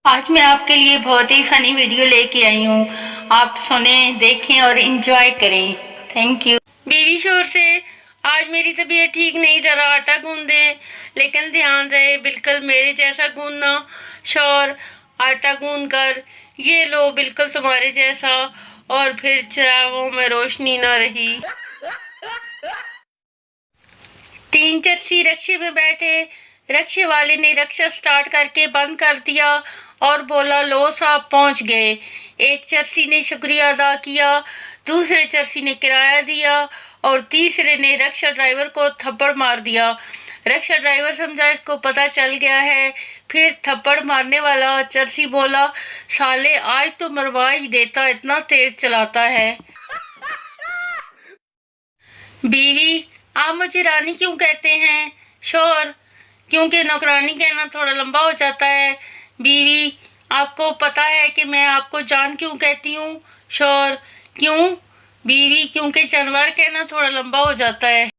आज मैं आपके लिए बहुत ही फनी वीडियो लेके आई हूँ। आप सुने, देखें और एंजॉय करें। Thank you. बीवी शोर से आज मेरी तबीयत ठीक नहीं, जरा आटा गूंद दे, लेकिन ध्यान रहे बिल्कुल मेरे जैसा गूंदना। शोर, आटा गूंद कर ये लो बिल्कुल तुम्हारे जैसा, और फिर चिरागों में रोशनी ना रही। तीन चरसी रक्शे में बैठे। रक्शे वाले ने रक्शा स्टार्ट करके बंद कर दिया और बोला, लो साहब पहुंच गए। एक चरसी ने शुक्रिया अदा किया, दूसरे चरसी ने किराया दिया और तीसरे ने रक्शा ड्राइवर को थप्पड़ मार दिया। रक्शा ड्राइवर समझा इसको पता चल गया है। फिर थप्पड़ मारने वाला चरसी बोला, साले आज तो मरवा ही देता, इतना तेज चलाता है। बीवी, आप मुझे रानी क्यों कहते हैं? शोर, क्योंकि नौकरानी कहना थोड़ा लंबा हो जाता है। बीवी, आपको पता है कि मैं आपको जान क्यों कहती हूँ? शोर, क्यों? बीवी, क्योंकि जानवर कहना थोड़ा लंबा हो जाता है।